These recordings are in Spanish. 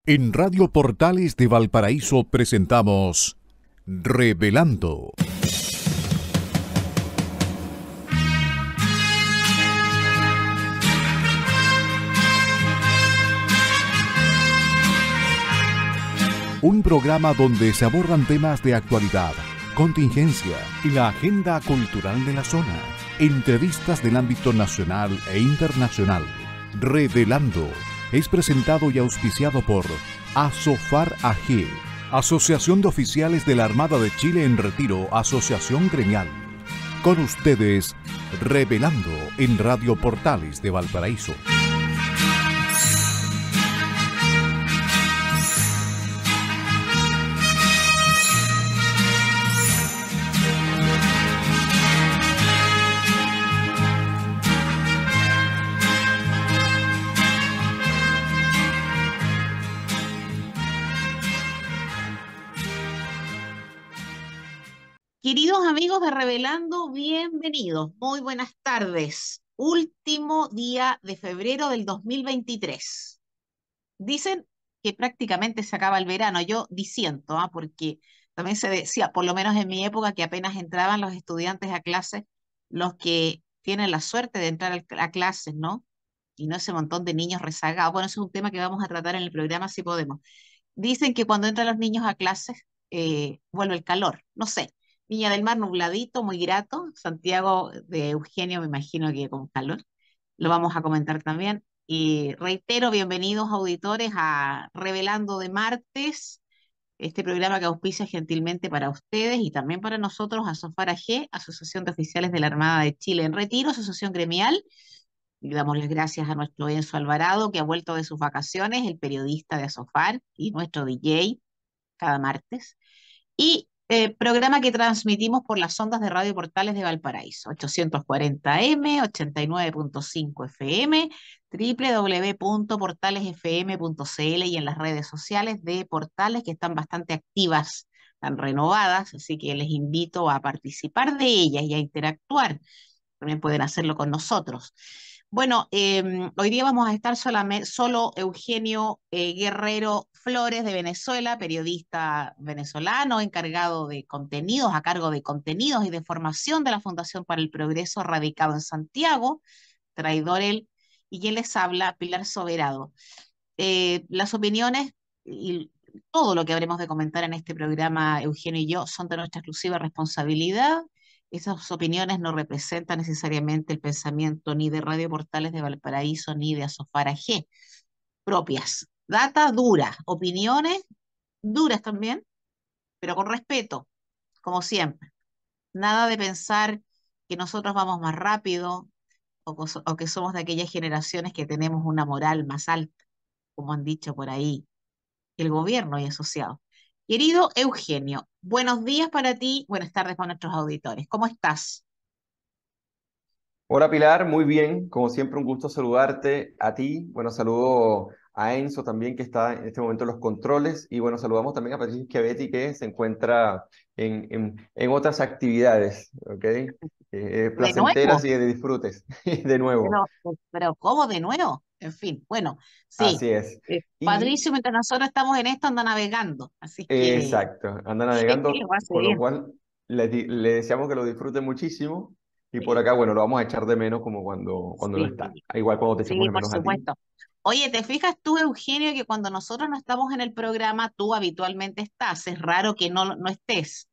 En Radio Portales de Valparaíso presentamos Revelando. Un programa donde se abordan temas de actualidad, contingencia y la agenda cultural de la zona. Entrevistas del ámbito nacional e internacional. Revelando es presentado y auspiciado por Asofar AG, Asociación de Oficiales de la Armada de Chile en Retiro, Asociación Gremial. Con ustedes, Revelando en Radio Portales de Valparaíso. Queridos amigos de Revelando, bienvenidos. Muy buenas tardes. Último día de febrero del 2023. Dicen que prácticamente se acaba el verano. Yo disiento, porque también se decía, por lo menos en mi época, que apenas entraban los estudiantes a clases, los que tienen la suerte de entrar a clases, ¿no? Y no ese montón de niños rezagados. Bueno, eso es un tema que vamos a tratar en el programa si podemos. Dicen que cuando entran los niños a clases, vuelve el calor. No sé. Viña del Mar nubladito, muy grato. Santiago de Eugenio, me imagino que con calor. Lo vamos a comentar también. Y reitero, bienvenidos auditores a Revelando de Martes, este programa que auspicia gentilmente para ustedes y también para nosotros, Asofar AG, Asociación de Oficiales de la Armada de Chile en Retiro, Asociación Gremial. Y damos las gracias a nuestro Enzo Alvarado, que ha vuelto de sus vacaciones, el periodista de Asofar y nuestro DJ cada martes. Y programa que transmitimos por las ondas de Radio Portales de Valparaíso, 840M, 89.5 FM, www.portalesfm.cl y en las redes sociales de Portales que están bastante activas, están renovadas, así que les invito a participar de ellas y a interactuar. También pueden hacerlo con nosotros. Bueno, hoy día vamos a estar solo Eugenio Guerrero Flores de Venezuela, periodista venezolano, encargado de contenidos, a cargo de contenidos y de formación de la Fundación para el Progreso, radicado en Santiago, traidor él, y quien les habla, Pilar Soberado. Las opiniones y todo lo que habremos de comentar en este programa, Eugenio y yo, son de nuestra exclusiva responsabilidad. Esas opiniones no representan necesariamente el pensamiento ni de Radio Portales de Valparaíso ni de Asofara G. Propias. Data dura, opiniones duras también, pero con respeto, como siempre. Nada de pensar que nosotros vamos más rápido o que somos de aquellas generaciones que tenemos una moral más alta, como han dicho por ahí el gobierno y asociados. Querido Eugenio, buenos días para ti, buenas tardes para nuestros auditores. ¿Cómo estás? Hola Pilar, muy bien, como siempre un gusto saludarte a ti, bueno, saludo a Enzo también que está en este momento en los controles y bueno, saludamos también a Patricia Schiavetti que se encuentra en otras actividades, ¿ok? De nuevo, Placenteras y de disfrutes, de nuevo, pero ¿cómo de nuevo? En fin, bueno, sí. así es. Y Patricio, mientras nosotros estamos en esto, anda navegando, así que exacto, anda lo navegando, hace con lo bien. cual le deseamos que lo disfrute muchísimo y por Sí, acá, bueno, lo vamos a echar de menos como cuando no sí, está, igual cuando te echamos sí, de por menos a ti. supuesto. Oye, ¿te fijas tú, Eugenio, que cuando nosotros no estamos en el programa, tú habitualmente estás? Es raro que no estés.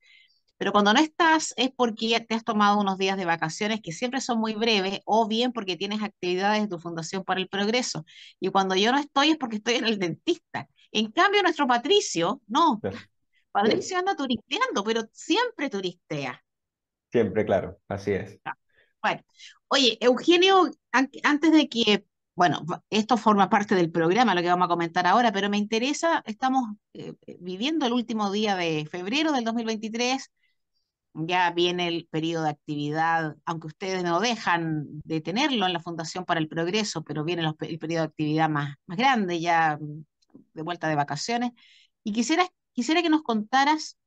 Pero cuando no estás es porque ya te has tomado unos días de vacaciones que siempre son muy breves o bien porque tienes actividades de tu Fundación para el Progreso. Y cuando yo no estoy es porque estoy en el dentista. En cambio, nuestro Patricio, no, Sí. Patricio anda turisteando, pero siempre turistea. Siempre, claro, así es. Ah, bueno, oye, Eugenio, antes de que, bueno, esto forma parte del programa, lo que vamos a comentar ahora, pero me interesa, estamos viviendo el último día de febrero del 2023. Ya viene el periodo de actividad, aunque ustedes no dejan de tenerlo en la Fundación para el Progreso, pero viene el periodo de actividad más grande, ya de vuelta de vacaciones. Y quisiera que nos contaras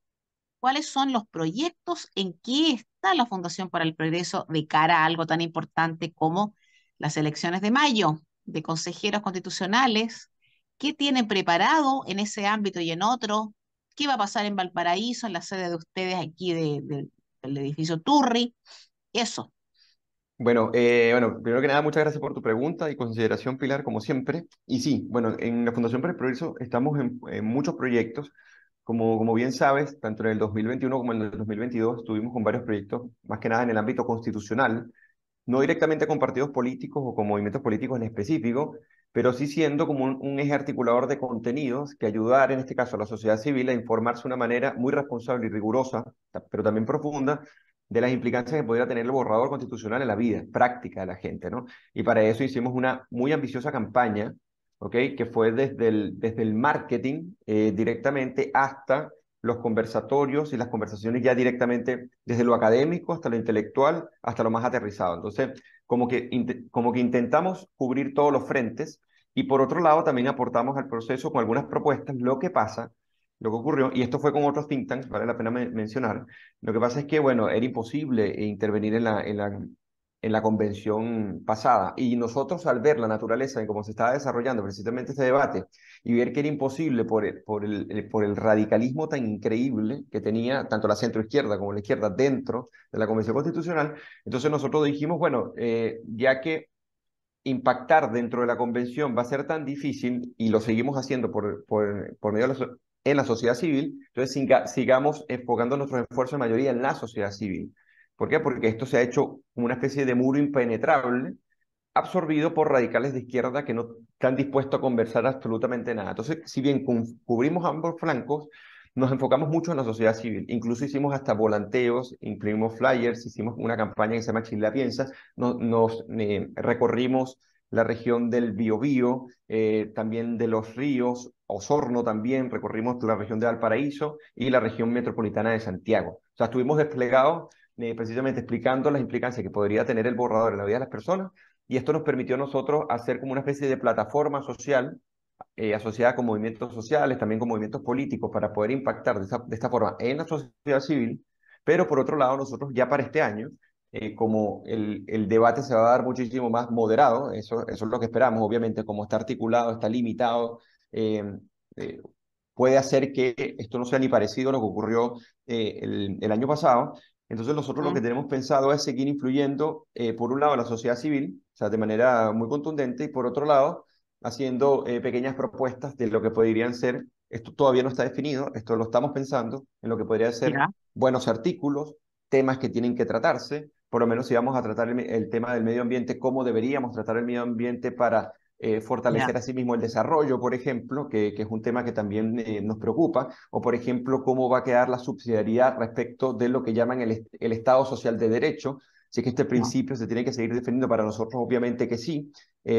cuáles son los proyectos, en qué está la Fundación para el Progreso de cara a algo tan importante como las elecciones de mayo de consejeros constitucionales ¿Qué tiene preparado en ese ámbito y en otro? ¿Qué va a pasar en Valparaíso, en la sede de ustedes aquí del edificio Turri? Eso. Bueno, primero que nada, muchas gracias por tu pregunta y consideración, Pilar, como siempre. Y sí, bueno, en la Fundación para el Progreso estamos en muchos proyectos. Como bien sabes, tanto en el 2021 como en el 2022 estuvimos con varios proyectos, más que nada en el ámbito constitucional, no directamente con partidos políticos o con movimientos políticos en específico, pero sí siendo como un eje articulador de contenidos que ayudar, en este caso, a la sociedad civil a informarse de una manera muy responsable y rigurosa, pero también profunda, de las implicancias que podría tener el borrador constitucional en la vida práctica de la gente, ¿no? Y para eso hicimos una muy ambiciosa campaña, ¿ok? Que fue desde el marketing directamente hasta los conversatorios y las conversaciones ya directamente desde lo académico hasta lo intelectual, hasta lo más aterrizado. Entonces, como que intentamos cubrir todos los frentes y por otro lado también aportamos al proceso con algunas propuestas. Lo que pasa, lo que ocurrió, y esto fue con otros think tanks, vale la pena mencionar, lo que pasa es que, bueno, era imposible intervenir en la convención pasada. Y nosotros, al ver la naturaleza en cómo se estaba desarrollando precisamente este debate y ver que era imposible por el radicalismo tan increíble que tenía tanto la centroizquierda como la izquierda dentro de la Convención Constitucional, entonces nosotros dijimos, bueno, ya que impactar dentro de la convención va a ser tan difícil y lo seguimos haciendo por medio de en la sociedad civil, entonces sigamos enfocando nuestros esfuerzos en mayoría en la sociedad civil. ¿Por qué? Porque esto se ha hecho como una especie de muro impenetrable absorbido por radicales de izquierda que no están dispuestos a conversar absolutamente nada. Entonces, si bien cubrimos ambos flancos, nos enfocamos mucho en la sociedad civil. Incluso hicimos hasta volanteos, imprimimos flyers, hicimos una campaña que se llama Chile la Piensa, nos recorrimos la región del Biobío, también de los ríos, Osorno también, recorrimos la región de Valparaíso y la región metropolitana de Santiago. O sea, estuvimos desplegados precisamente explicando las implicancias que podría tener el borrador en la vida de las personas y esto nos permitió a nosotros hacer como una especie de plataforma social asociada con movimientos sociales, también con movimientos políticos, para poder impactar de esta forma en la sociedad civil. Pero por otro lado, nosotros ya para este año, como el debate se va a dar muchísimo más moderado, eso es lo que esperamos, obviamente, como está articulado, está limitado, eh, eh, puede hacer que esto no sea ni parecido a lo que ocurrió el año pasado. Entonces nosotros lo que Mm, tenemos pensado es seguir influyendo, por un lado, a la sociedad civil, o sea, de manera muy contundente, y por otro lado, haciendo pequeñas propuestas de lo que podrían ser, esto todavía no está definido, esto lo estamos pensando, en lo que podrían ser ya, buenos artículos, temas que tienen que tratarse, por lo menos si vamos a tratar el tema del medio ambiente, cómo deberíamos tratar el medio ambiente para ya, fortalecer asimismo el desarrollo, por ejemplo, que es un tema que también nos preocupa, o por ejemplo, cómo va a quedar la subsidiariedad respecto de lo que llaman el Estado social de derecho, si es que este ya, principio se tiene que seguir defendiendo para nosotros, obviamente que sí,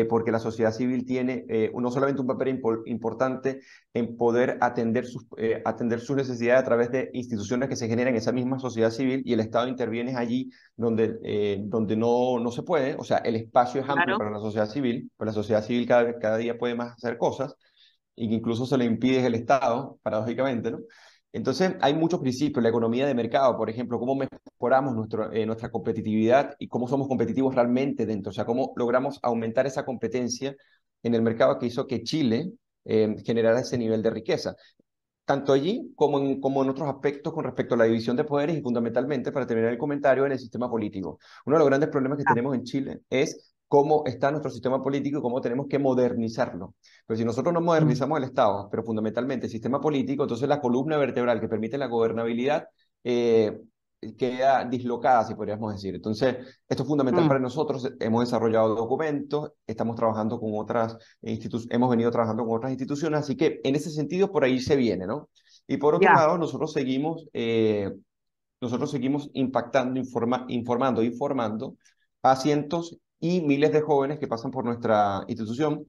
porque la sociedad civil tiene no solamente un papel importante en poder atender sus necesidades a través de instituciones que se generan en esa misma sociedad civil y el Estado interviene allí donde no se puede, o sea, el espacio es amplio claro, para la sociedad civil, pero la sociedad civil cada día puede más hacer cosas y que incluso se le impide el Estado, paradójicamente, ¿no? Entonces, hay muchos principios, la economía de mercado, por ejemplo, cómo mejoramos nuestra competitividad y cómo somos competitivos realmente dentro, o sea, cómo logramos aumentar esa competencia en el mercado que hizo que Chile generara ese nivel de riqueza tanto allí como en otros aspectos con respecto a la división de poderes y fundamentalmente, para terminar el comentario, en el sistema político. Uno de los grandes problemas que ah, tenemos en Chile es cómo está nuestro sistema político y cómo tenemos que modernizarlo. Pero si nosotros no mm, modernizamos el Estado, pero fundamentalmente el sistema político, entonces la columna vertebral que permite la gobernabilidad eh, queda dislocada, si podríamos decir. Entonces, esto es fundamental mm, para nosotros. Hemos desarrollado documentos, estamos trabajando con otras hemos venido trabajando con otras instituciones, así que en ese sentido por ahí se viene, ¿no? Y por otro ya, lado, nosotros seguimos impactando, informando y formando a cientos y miles de jóvenes que pasan por nuestra institución,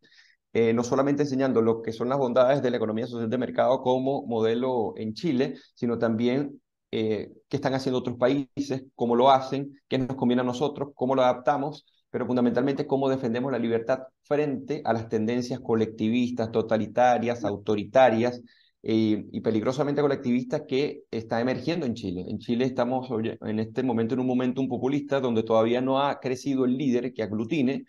no solamente enseñando lo que son las bondades de la economía social de mercado como modelo en Chile, sino también qué están haciendo otros países, cómo lo hacen, qué nos conviene a nosotros, cómo lo adaptamos, pero fundamentalmente cómo defendemos la libertad frente a las tendencias colectivistas, totalitarias, autoritarias y peligrosamente colectivistas que está emergiendo en Chile. En Chile estamos en este momento en un momentum populista donde todavía no ha crecido el líder que aglutine,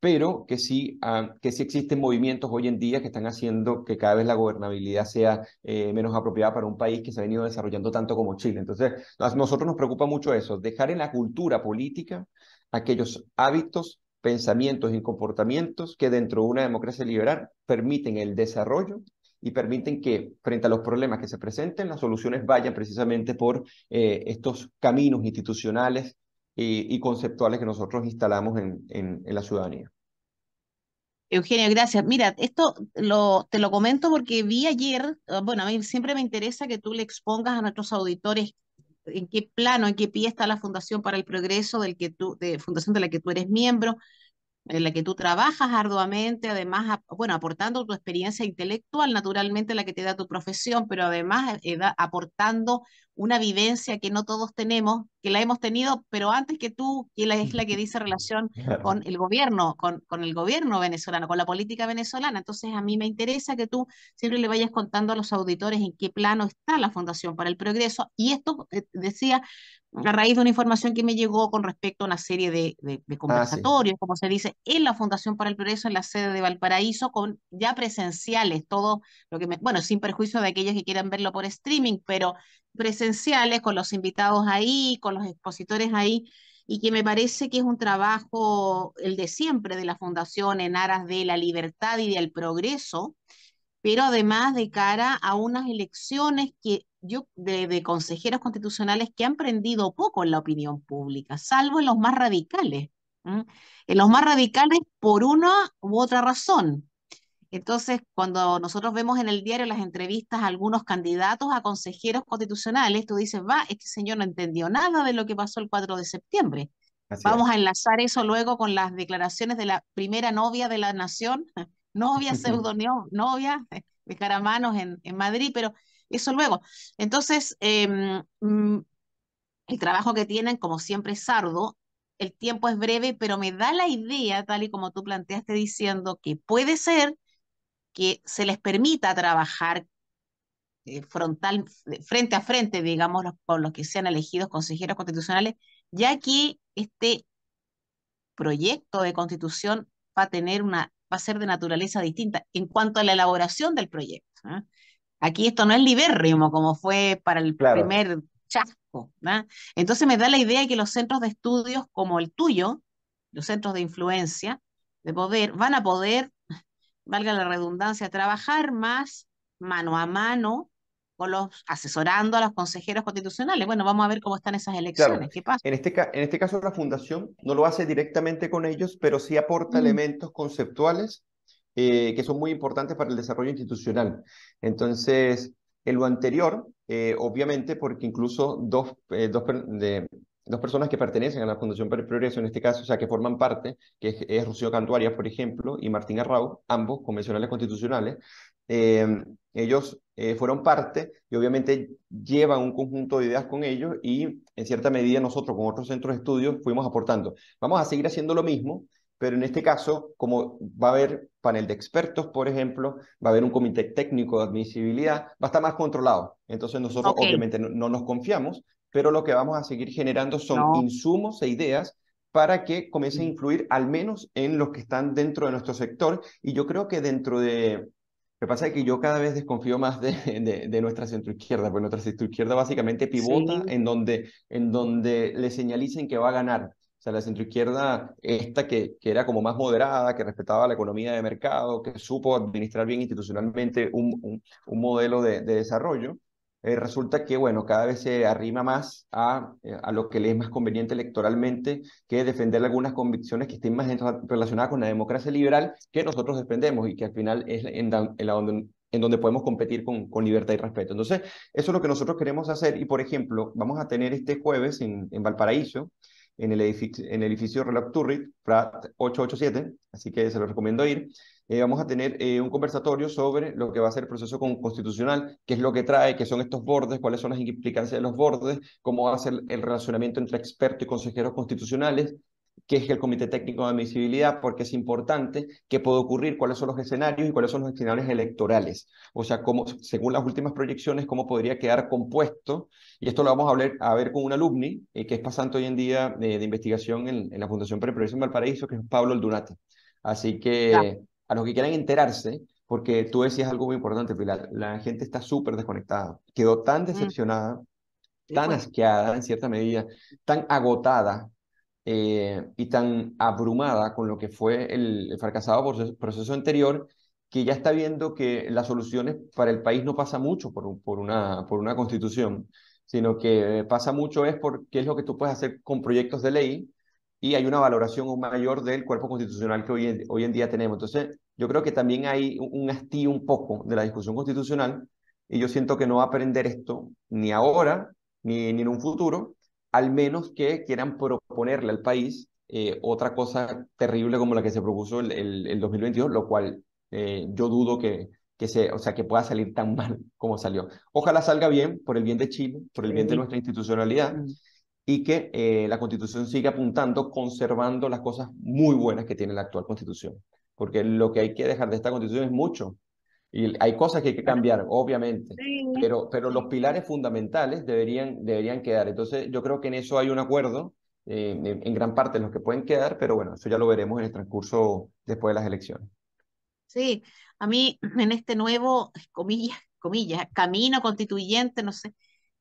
pero que sí existen movimientos hoy en día que están haciendo que cada vez la gobernabilidad sea menos apropiada para un país que se ha venido desarrollando tanto como Chile. Entonces, a nosotros nos preocupa mucho eso, dejar en la cultura política aquellos hábitos, pensamientos y comportamientos que dentro de una democracia liberal permiten el desarrollo y permiten que frente a los problemas que se presenten, las soluciones vayan precisamente por estos caminos institucionales y conceptuales que nosotros instalamos en la ciudadanía. Eugenio, gracias. Mira, te lo comento porque vi ayer, bueno, a mí siempre me interesa que tú le expongas a nuestros auditores en qué plano, en qué pie está la Fundación para el Progreso, de fundación de la que tú eres miembro, en la que tú trabajas arduamente, además, bueno, aportando tu experiencia intelectual, naturalmente la que te da tu profesión, pero además aportando una vivencia que no todos tenemos, que la hemos tenido, pero antes que tú, que es la que dice relación Claro. con el gobierno, con el gobierno venezolano, con la política venezolana. Entonces, a mí me interesa que tú siempre le vayas contando a los auditores en qué plano está la Fundación para el Progreso. Y esto, decía, a raíz de una información que me llegó con respecto a una serie de Ah, sí, conversatorios, como se dice, en la Fundación para el Progreso, en la sede de Valparaíso, con ya presenciales, todo lo que bueno, sin perjuicio de aquellos que quieran verlo por streaming, pero presenciales, con los invitados ahí, con los expositores ahí, y que me parece que es un trabajo, el de siempre de la Fundación, en aras de la libertad y del progreso, pero además de cara a unas elecciones de consejeros constitucionales que han prendido poco en la opinión pública, salvo en los más radicales. ¿M? En los más radicales por una u otra razón. Entonces, cuando nosotros vemos en el diario las entrevistas a algunos candidatos a consejeros constitucionales, tú dices, va, este señor no entendió nada de lo que pasó el 4 de septiembre. así Vamos es. a enlazar eso luego con las declaraciones de la primera novia de la nación, novia, novia de Caramanos en Madrid, pero eso luego. Entonces, el trabajo que tienen, como siempre, es arduo. El tiempo es breve, pero me da la idea, tal y como tú planteaste diciendo, que puede ser que se les permita trabajar frente a frente, digamos, con los que sean elegidos consejeros constitucionales, ya que este proyecto de constitución va a ser de naturaleza distinta en cuanto a la elaboración del proyecto. ¿Ah? Aquí esto no es libérrimo como fue para el Claro, primer chasco. ¿Ah? Entonces me da la idea de que los centros de estudios como el tuyo, los centros de influencia, de poder, van a poder, valga la redundancia, trabajar más mano a mano asesorando a los consejeros constitucionales. Bueno, vamos a ver cómo están esas claro. elecciones. ¿Qué pasa? En este caso, la fundación no lo hace directamente con ellos, pero sí aporta Mm, elementos conceptuales que son muy importantes para el desarrollo institucional. Entonces, en lo anterior, obviamente, porque incluso dos personas que pertenecen a la Fundación para el Progreso, en este caso, o sea, que forman parte, que es Rocío Cantuarias, por ejemplo, y Martín Arrau, ambos convencionales constitucionales, ellos fueron parte y obviamente llevan un conjunto de ideas con ellos y en cierta medida nosotros con otros centros de estudio fuimos aportando. Vamos a seguir haciendo lo mismo, pero en este caso, como va a haber panel de expertos, por ejemplo, va a haber un comité técnico de admisibilidad, va a estar más controlado. Entonces nosotros ok, obviamente no nos confiamos, pero lo que vamos a seguir generando son no. insumos e ideas para que comiencen a Mm. influir al menos en los que están dentro de nuestro sector. Y yo creo que dentro de... Lo que pasa es que yo cada vez desconfío más de nuestra centroizquierda, porque nuestra centroizquierda básicamente pivota Sí, en donde le señalicen que va a ganar. O sea, la centroizquierda, esta que era como más moderada, que respetaba la economía de mercado, que supo administrar bien institucionalmente un modelo de desarrollo, resulta que, bueno, cada vez se arrima más a lo que le es más conveniente electoralmente que defender algunas convicciones que estén más relacionadas con la democracia liberal que nosotros defendemos y que al final es en donde podemos competir con libertad y respeto. Entonces, eso es lo que nosotros queremos hacer y, por ejemplo, vamos a tener este jueves en Valparaíso, en el edificio Reloj Turrit, Prat 887, así que se lo recomiendo ir. Vamos a tener un conversatorio sobre lo que va a ser el proceso constitucional, qué es lo que trae, qué son estos bordes, cuáles son las implicancias de los bordes, cómo va a ser el relacionamiento entre expertos y consejeros constitucionales, qué es el Comité Técnico de Admisibilidad, porque es importante, qué puede ocurrir, cuáles son los escenarios y cuáles son los escenarios electorales. O sea, cómo, según las últimas proyecciones, cómo podría quedar compuesto. Y esto lo vamos a ver con un alumni, que es pasante hoy en día de investigación en la Fundación para el Progreso en Valparaíso, que es Pablo Aldunate. Así Ya. que a los que quieran enterarse, porque tú decías algo muy importante, Pilar, la gente está súper desconectada, quedó tan Mm, decepcionada, sí, tan pues. asqueada en cierta medida, tan agotada y tan abrumada con lo que fue el fracasado proceso anterior, que ya está viendo que las soluciones para el país no pasa mucho por una constitución, sino que pasa mucho es por qué es lo que tú puedes hacer con proyectos de ley y hay una valoración aún mayor del cuerpo constitucional que hoy en día tenemos. Entonces, yo creo que también hay un hastío un poco de la discusión constitucional y yo siento que no va a aprender esto ni ahora ni en un futuro, al menos que quieran proponerle al país otra cosa terrible como la que se propuso el 2022, lo cual yo dudo o sea, que pueda salir tan mal como salió. Ojalá salga bien, por el bien de Chile, por el bien de Sí. nuestra institucionalidad, Mm. y que la Constitución siga apuntando, conservando las cosas muy buenas que tiene la actual Constitución. Porque lo que hay que dejar de esta Constitución es mucho. Y hay cosas que hay que cambiar, obviamente, Sí, pero los sí. pilares fundamentales deberían quedar. Entonces, yo creo que en eso hay un acuerdo, en gran parte de los que pueden quedar, pero bueno, eso ya lo veremos en el transcurso después de las elecciones. Sí, a mí en este nuevo, comillas, comillas, camino constituyente, no sé,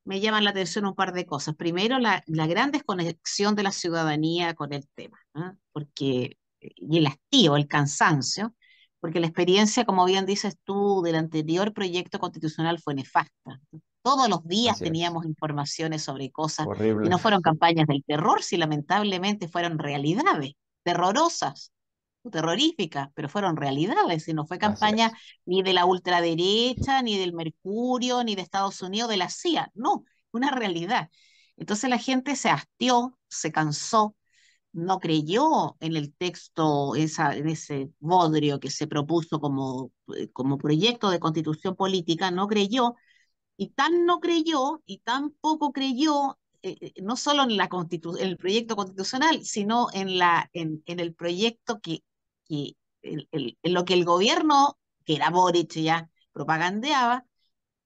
me llaman la atención un par de cosas. Primero, la gran desconexión de la ciudadanía con el tema, ¿ah? Porque, y el hastío, el cansancio, porque la experiencia, como bien dices tú, del anterior proyecto constitucional fue nefasta. Todos los días Así es. teníamos informaciones sobre cosas, y Horrible. no fueron campañas del terror, si lamentablemente fueron realidades terrorosas terroríficas, pero fueron realidades, y no fue Así campaña es. ni de la ultraderecha, ni del Mercurio, ni de Estados Unidos, de la CIA, no, una realidad. Entonces la gente se hastió, se cansó, no creyó en el texto, en ese bodrio que se propuso como proyecto de constitución política, no creyó, y tan no creyó, y tan poco creyó, no solo en en el proyecto constitucional, sino en el proyecto que en lo que el gobierno, que era Boric ya, propagandeaba,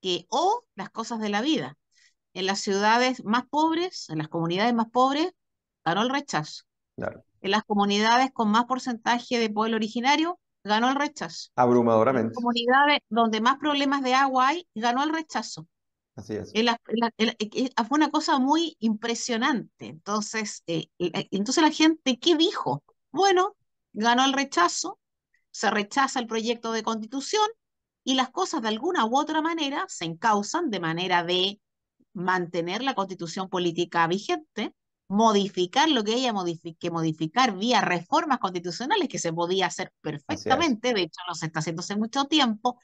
que o las cosas de la vida. En las ciudades más pobres, en las comunidades más pobres, ganó el rechazo. Claro. En las comunidades con más porcentaje de pueblo originario, ganó el rechazo. En las Abrumadoramente. comunidades donde más problemas de agua hay, ganó el rechazo. Así es. Fue una cosa muy impresionante. Entonces la gente, ¿qué dijo? Bueno, ganó el rechazo, se rechaza el proyecto de constitución y las cosas de alguna u otra manera se encausan de manera de mantener la constitución política vigente, modificar lo que haya que modificar vía reformas constitucionales, que se podía hacer Así es. perfectamente, de hecho no se está haciendo hace mucho tiempo,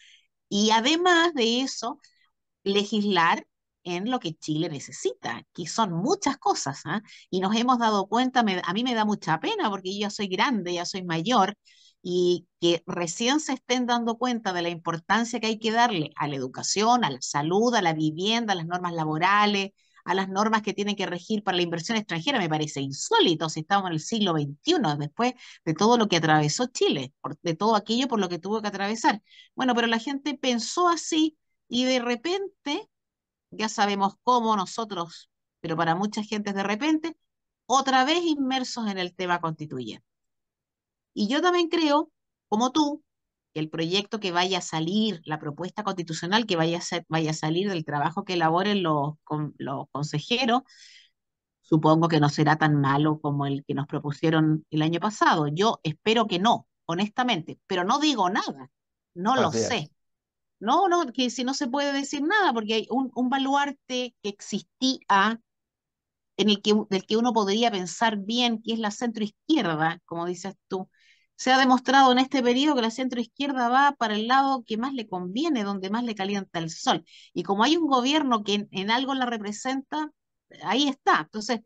y además de eso, legislar en lo que Chile necesita, que son muchas cosas, ¿ah? Y nos hemos dado cuenta, a mí me da mucha pena porque yo ya soy grande, ya soy mayor, y que recién se estén dando cuenta de la importancia que hay que darle a la educación, a la salud, a la vivienda, a las normas laborales, a las normas que tienen que regir para la inversión extranjera, me parece insólito si estamos en el siglo XXI, después de todo lo que atravesó Chile, de todo aquello por lo que tuvo que atravesar. Bueno, pero la gente pensó así y de repente, ya sabemos cómo nosotros, pero para mucha gente es de repente, otra vez inmersos en el tema constituyente. Y yo también creo, como tú, que el proyecto que vaya a salir, la propuesta constitucional que vaya a salir del trabajo que elaboren los consejeros, supongo que no será tan malo como el que nos propusieron el año pasado. Yo espero que no, honestamente, pero no digo nada, no lo Así es. sé. No, no, que si no se puede decir nada, porque hay un baluarte que existía del que uno podría pensar bien, que es la centroizquierda, como dices tú. Se ha demostrado en este periodo que la centroizquierda va para el lado que más le conviene, donde más le calienta el sol. Y como hay un gobierno que en algo la representa, ahí está. Entonces,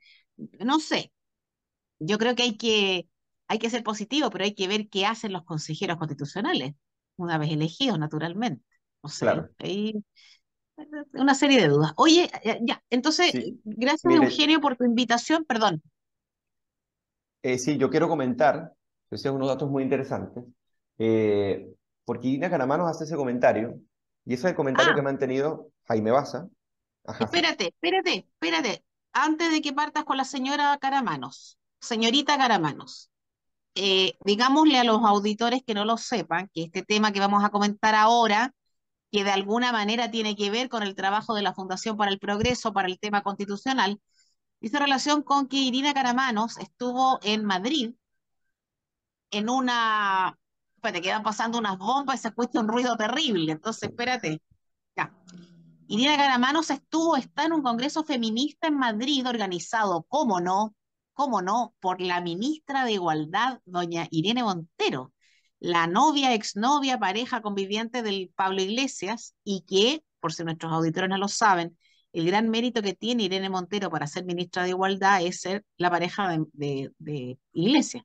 no sé, yo creo que hay que ser positivo, pero hay que ver qué hacen los consejeros constitucionales, una vez elegidos, naturalmente. No sé, Claro. ahí una serie de dudas. Oye, ya, entonces, Sí. gracias Mire, Eugenio por tu invitación, perdón. sí, yo quiero comentar, ese es unos datos muy interesantes, porque Ina Caramanos hace ese comentario, y ese es el comentario Ah, que ha mantenido Jaime Baza. Ajá, sí. espérate, antes de que partas con la señora Caramanos, señorita Caramanos. digámosle a los auditores que no lo sepan, que este tema que vamos a comentar ahora, que de alguna manera tiene que ver con el trabajo de la Fundación para el Progreso, para el tema constitucional, hizo relación con que Irina Caramanos estuvo en Madrid en una... Espérate, que van pasando unas bombas y se escucha un ruido terrible, entonces Sí. espérate. Ya. Irina Caramanos está en un congreso feminista en Madrid organizado, cómo no, por la ministra de Igualdad, doña Irene Montero, la novia, exnovia, pareja conviviente del Pablo Iglesias, y que, por si nuestros auditores no lo saben, el gran mérito que tiene Irene Montero para ser ministra de Igualdad es ser la pareja de Iglesias.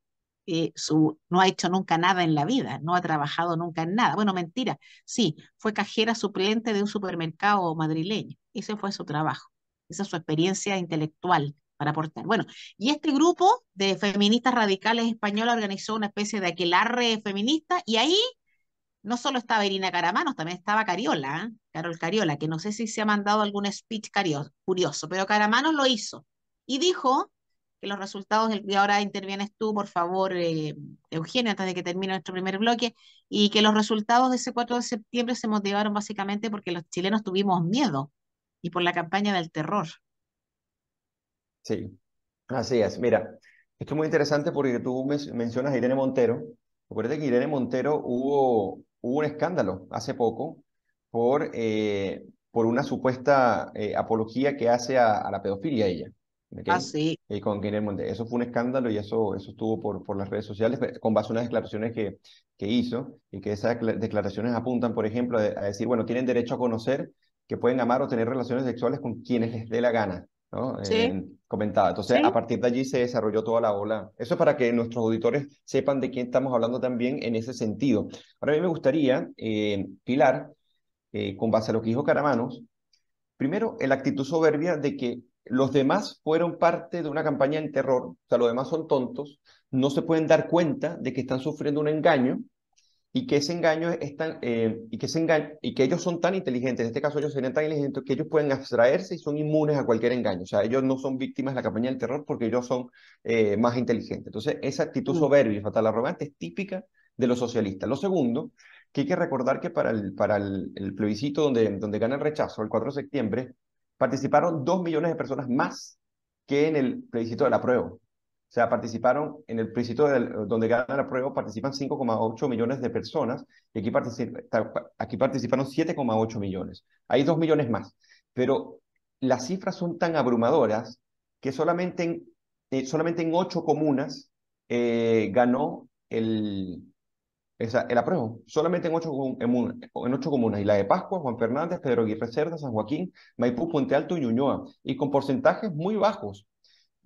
No ha hecho nunca nada en la vida, no ha trabajado nunca en nada. Bueno, mentira, sí, fue cajera suplente de un supermercado madrileño. Ese fue su trabajo. Esa es su experiencia intelectual para aportar. Bueno, y este grupo de feministas radicales españolas organizó una especie de aquelarre feminista y ahí no solo estaba Irina Caramanos, también estaba Cariola, Carol Cariola, que no sé si se ha mandado algún speech curioso, pero Caramanos lo hizo y dijo que los resultados, y ahora intervienes tú, por favor, Eugenio, antes de que termine nuestro primer bloque, y que los resultados de ese 4 de septiembre se motivaron básicamente porque los chilenos tuvimos miedo y por la campaña del terror. Sí, así es. Mira, esto es muy interesante porque tú mencionas a Irene Montero. Acuérdate que Irene Montero hubo un escándalo hace poco por una supuesta apología que hace a la pedofilia ella. ¿Ok? Ah, sí. Con Irene Montero. Eso fue un escándalo y eso estuvo por las redes sociales con base a unas declaraciones que hizo y que esas declaraciones apuntan, por ejemplo, a decir, bueno, tienen derecho a conocer que pueden amar o tener relaciones sexuales con quienes les dé la gana. ¿No? Sí, Comentaba. Entonces, a sí. partir de allí se desarrolló toda la ola. Eso es para que nuestros auditores sepan de quién estamos hablando también en ese sentido. Ahora, a mí me gustaría, Pilar, con base a lo que dijo Caramanos, primero, la actitud soberbia de que los demás fueron parte de una campaña en terror, o sea, los demás son tontos, no se pueden dar cuenta de que están sufriendo un engaño y que ese engaño es tan, y que ese engaño, y que ellos son tan inteligentes, en este caso ellos serían tan inteligentes que ellos pueden abstraerse y son inmunes a cualquier engaño. O sea, ellos no son víctimas de la campaña del terror porque ellos son más inteligentes. Entonces, esa actitud Mm. soberbia y fatal arrogante es típica de los socialistas. Lo segundo, que hay que recordar que para el plebiscito donde gana el rechazo, el 4 de septiembre, participaron 2 millones de personas más que en el plebiscito del apruebo. O sea, participaron en el plebiscito donde gana la prueba, participan 5,8 millones de personas y aquí participaron 7,8 millones. Hay 2 millones más. Pero las cifras son tan abrumadoras que solamente en 8 comunas ganó el apruebo. Solamente en 8 comunas. Y la de Pascua, Juan Fernández, Pedro Aguirre Cerda, San Joaquín, Maipú, Puente Alto y Ñuñoa. Y con porcentajes muy bajos.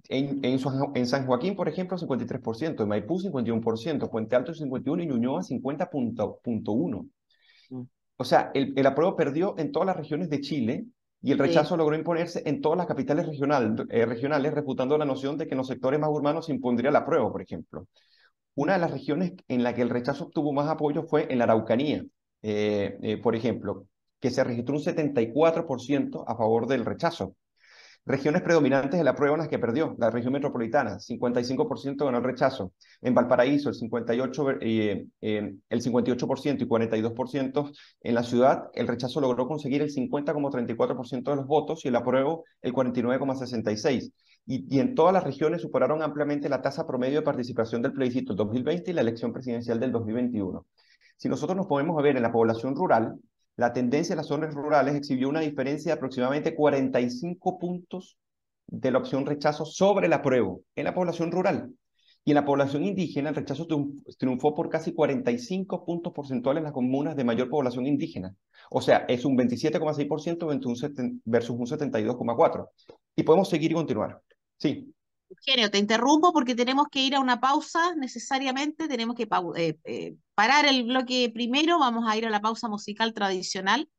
En San Joaquín, por ejemplo, 53%, en Maipú 51%, Puente Alto 51% y Ñuñoa 50,1%. Mm. O sea, el apruebo perdió en todas las regiones de Chile y el Sí. rechazo logró imponerse en todas las capitales regionales, refutando la noción de que en los sectores más urbanos se impondría el apruebo, por ejemplo. Una de las regiones en la que el rechazo obtuvo más apoyo fue en la Araucanía, por ejemplo, que se registró un 74% a favor del rechazo. Regiones predominantes de la prueba en las que perdió. La región metropolitana, 55% ganó el rechazo. En Valparaíso, el 58% y 42% en la ciudad, el rechazo logró conseguir el 50,34% de los votos y el apruebo el 49,66%. Y en todas las regiones superaron ampliamente la tasa promedio de participación del plebiscito del 2020 y la elección presidencial del 2021. Si nosotros nos podemos ver en la población rural, la tendencia en las zonas rurales exhibió una diferencia de aproximadamente 45 puntos de la opción rechazo sobre el apruebo en la población rural. Y en la población indígena, el rechazo triunfó por casi 45 puntos porcentuales en las comunas de mayor población indígena. O sea, es un 27,6% versus un 72,4%. Y podemos seguir y continuar. Sí. Eugenio, te interrumpo porque tenemos que ir a una pausa necesariamente, tenemos que parar el bloque primero, vamos a ir a la pausa musical tradicional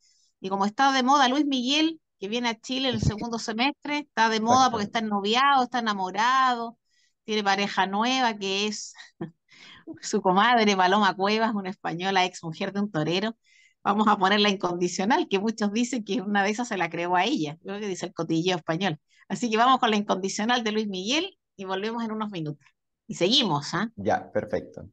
y como está de moda Luis Miguel, que viene a Chile en el segundo semestre, está de moda porque está Exactamente. noviado, está enamorado, tiene pareja nueva que es su comadre Paloma Cuevas, una española ex mujer de un torero. Vamos a ponerla incondicional, que muchos dicen que una de esas se la creó a ella, creo que dice el cotilleo español. Así que vamos con la incondicional de Luis Miguel y volvemos en unos minutos. Y seguimos, ¿ah? Ya, perfecto.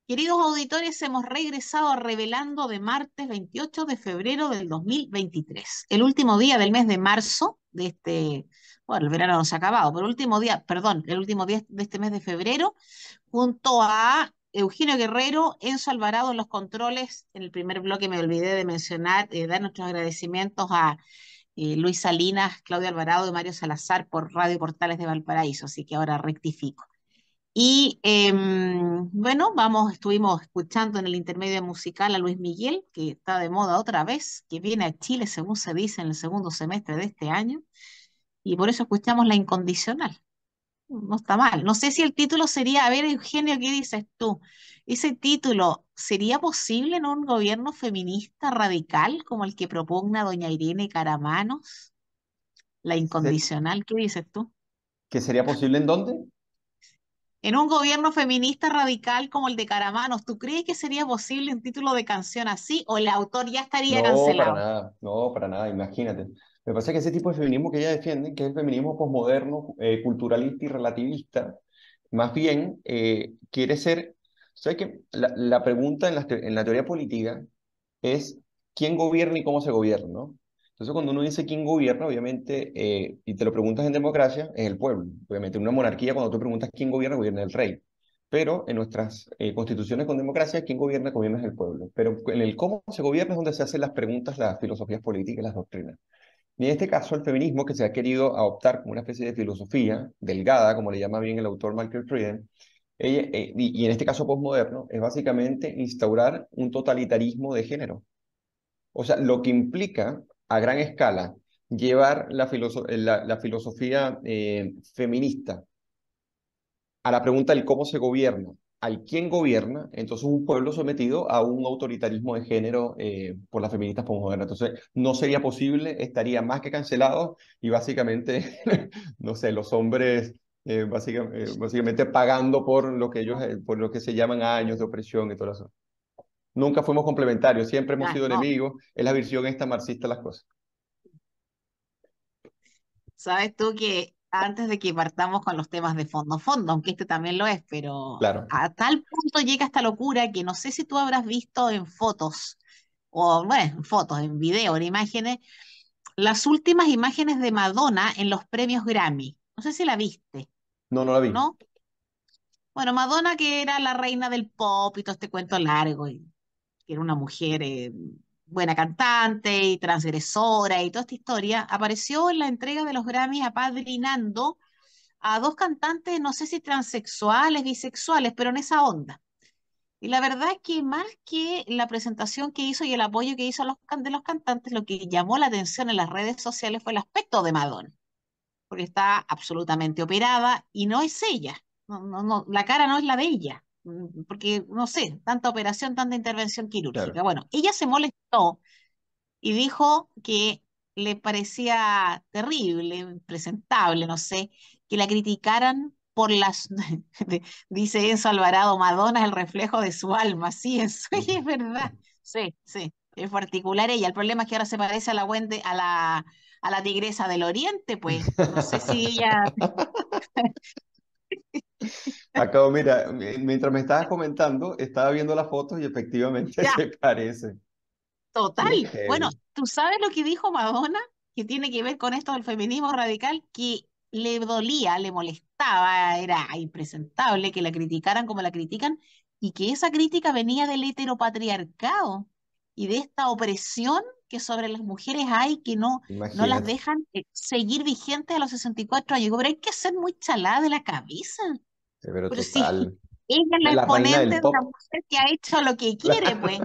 Queridos auditores, hemos regresado a Revelando de martes 28 de febrero del 2023, el último día del mes de marzo de este, bueno, el verano no se ha acabado, pero el último día, perdón, el último día de este mes de febrero, junto a Eugenio Guerrero, Enzo Alvarado en los controles. En el primer bloque me olvidé de mencionar, dar nuestros agradecimientos a Luis Salinas, Claudio Alvarado y Mario Salazar por Radio Portales de Valparaíso, así que ahora rectifico. Y bueno, estuvimos escuchando en el intermedio musical a Luis Miguel, que está de moda otra vez, que viene a Chile, según se dice, en el segundo semestre de este año, y por eso escuchamos La Incondicional. No está mal. No sé si el título sería, a ver, Eugenio, ¿qué dices tú? ¿Ese título sería posible en un gobierno feminista radical como el que propugna doña Irene Caramanos? La Se- Incondicional, ¿qué dices tú? ¿Que sería posible en dónde? En un gobierno feminista radical como el de Caramanos, ¿tú crees que sería posible un título de canción así o el autor ya estaría No, para cancelado? nada, no, para nada, imagínate. Me pasa que ese tipo de feminismo que ella defiende, que es el feminismo posmoderno, culturalista y relativista, más bien quiere ser, ¿sabes qué? La pregunta en la teoría política es quién gobierna y cómo se gobierna, ¿no? Entonces, cuando uno dice quién gobierna, obviamente, y te lo preguntas en democracia, es el pueblo. Obviamente, en una monarquía, cuando tú preguntas quién gobierna, gobierna el rey. Pero en nuestras constituciones con democracia, quién gobierna, gobierna es el pueblo. Pero en el cómo se gobierna es donde se hacen las preguntas, las filosofías políticas, las doctrinas. Y en este caso, el feminismo, que se ha querido adoptar como una especie de filosofía delgada, como le llama bien el autor Michael Frieden, y en este caso postmoderno, es básicamente instaurar un totalitarismo de género. O sea, lo que implica a gran escala llevar la filosofía feminista a la pregunta del cómo se gobierna, al quién gobierna, entonces un pueblo sometido a un autoritarismo de género por las feministas posmodernas. Entonces, no sería posible, estaría más que cancelado y básicamente, no sé, los hombres básicamente pagando por lo que ellos, por lo que se llaman años de opresión y todo eso. Nunca fuimos complementarios, siempre hemos Ah, sido no, enemigos, es la visión esta marxista de las cosas. sabes tú que antes de que partamos con los temas de fondo, aunque este también lo es, pero Claro. a tal punto llega esta locura que no sé si tú habrás visto en fotos, o bueno, en fotos, en video, en imágenes, las últimas imágenes de Madonna en los premios Grammy. No sé si la viste, No, no la vi. ¿no? Bueno, Madonna, que era la reina del pop y todo este cuento largo, y que era una mujer buena cantante y transgresora y toda esta historia, apareció en la entrega de los Grammys apadrinando a dos cantantes, no sé si transexuales, bisexuales, pero en esa onda. Y la verdad es que más que la presentación que hizo y el apoyo que hizo a de los cantantes, lo que llamó la atención en las redes sociales fue el aspecto de Madonna, porque está absolutamente operada y no es ella. No, no, no, la cara no es la de ella, porque no sé, tanta operación, tanta intervención Claro. quirúrgica. Bueno, ella se molestó y dijo que le parecía terrible, impresentable, no sé, que la criticaran por las, dice Enzo Alvarado, Madonna es el reflejo de su alma, sí, eso es verdad, sí, sí, es particular ella. El problema es que ahora se parece a la Wendy, a la tigresa del Oriente, pues, no sé si ella, Acabo, mira, mientras me estabas comentando, estaba viendo las fotos y efectivamente ya, se parece. total. Qué Bueno, heavy. ¿tú sabes lo que dijo Madonna? Que tiene que ver con esto del feminismo radical, que le dolía, le molestaba, era impresentable que la criticaran como la critican, y que esa crítica venía del heteropatriarcado y de esta opresión que sobre las mujeres hay que no las Imagínate. dejan seguir vigentes a los 64 años. Pero hay que ser muy chalada de la cabeza. Pero Pero sí, total. ella es la La reina exponente del de una pop. mujer que ha hecho lo que quiere, pues.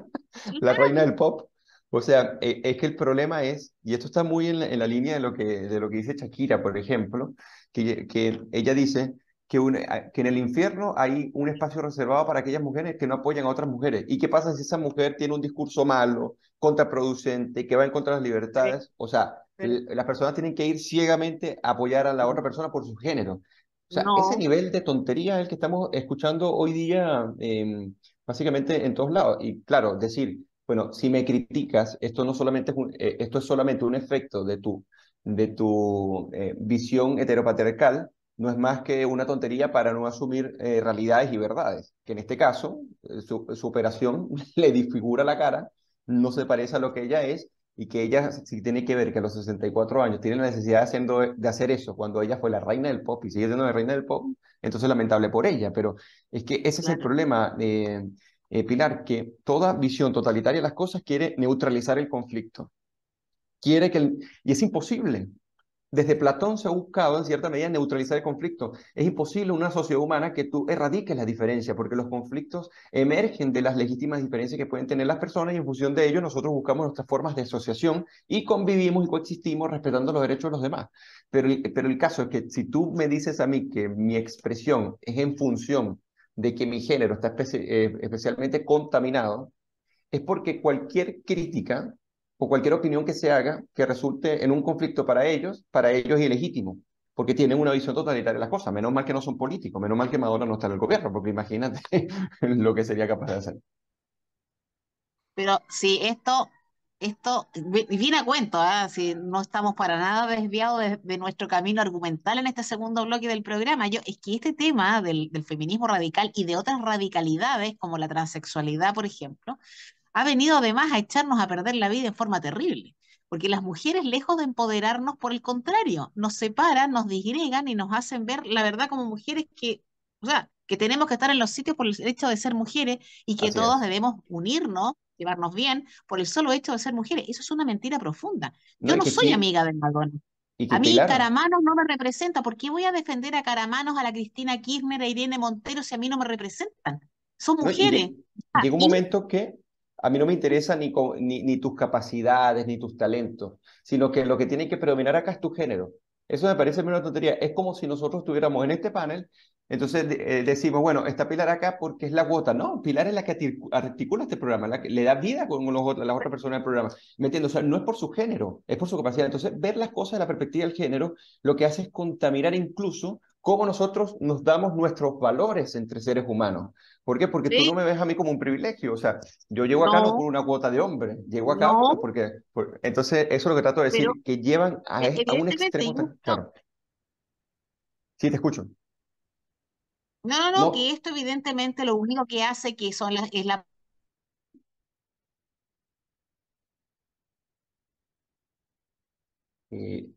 La reina Claro. del pop. O sea, es que el problema es, y esto está muy en la línea de lo que dice Shakira, por ejemplo, que ella dice que en el infierno hay un espacio reservado para aquellas mujeres que no apoyan a otras mujeres. ¿Y qué pasa si esa mujer tiene un discurso malo, contraproducente, que va en contra de las Sí, libertades? O sea, sí. las personas tienen que ir ciegamente a apoyar a la otra persona por su género. O sea, ese No, nivel de tontería es el que estamos escuchando hoy día. Básicamente en todos lados. Y claro, decir, bueno, si me criticas, esto no solamente esto es solamente un efecto de tu visión heteropatriarcal, no es más que una tontería para no asumir realidades y verdades, que en este caso su operación le disfigura la cara, no se parece a lo que ella es, y que ella sí tiene que ver que a los 64 años tiene la necesidad de hacer eso, cuando ella fue la reina del pop y sigue siendo la reina del pop, entonces lamentable por ella, pero es que ese es el Claro. problema, Pilar, que toda visión totalitaria de las cosas quiere neutralizar el conflicto, y es imposible. Desde Platón se ha buscado, en cierta medida, neutralizar el conflicto. Es imposible en una sociedad humana que tú erradiques la diferencia, porque los conflictos emergen de las legítimas diferencias que pueden tener las personas y en función de ello nosotros buscamos nuestras formas de asociación y convivimos y coexistimos respetando los derechos de los demás. Pero el caso es que si tú me dices a mí que mi expresión es en función de que mi género está especialmente contaminado, es porque cualquier crítica o cualquier opinión que se haga que resulte en un conflicto para ellos es ilegítimo, porque tienen una visión totalitaria de las cosas. Menos mal que no son políticos, menos mal que Maduro no está en el gobierno, porque imagínate lo que sería capaz de hacer. Pero si viene a cuento, ¿ah? Si no estamos para nada desviados de nuestro camino argumental en este segundo bloque del programa, es que este tema del feminismo radical y de otras radicalidades, como la transexualidad, por ejemplo, ha venido además a echarnos a perder la vida en forma terrible. Porque las mujeres, lejos de empoderarnos, por el contrario, nos separan, nos disgregan y nos hacen ver la verdad como mujeres o sea, que tenemos que estar en los sitios por el hecho de ser mujeres y que Así todos es. debemos unirnos, llevarnos bien, por el solo hecho de ser mujeres. Eso es una mentira profunda. No, Yo y no que soy aquí, amiga del Madonna. y que A mí Pilar, Caramanos no me representa. ¿Por qué voy a defender a Caramanos, a la Cristina Kirchner, a Irene Montero si a mí no me representan? Son ¿no? mujeres. Llega un Y momento que a mí no me interesa ni tus capacidades, ni tus talentos, sino que lo que tiene que predominar acá es tu género. Eso me parece una tontería. Es como si nosotros estuviéramos en este panel, entonces decimos, bueno, está Pilar acá porque es la cuota. No, Pilar es la que articula este programa, la que le da vida con las otras personas del programa. ¿Me entiendes? O sea, no es por su género, es por su capacidad. Entonces, ver las cosas de la perspectiva del género lo que hace es contaminar incluso cómo nosotros nos damos nuestros valores entre seres humanos. ¿Por qué? Porque tú no sí, me ves a mí como un privilegio. O sea, yo llego acá no por no, una cuota de hombre, llego acá no, entonces, eso es lo que trato de pero decir, que llevan a un evidentemente, extremo tan... Claro, sí, te escucho. no, que No, esto evidentemente lo único que hace que es la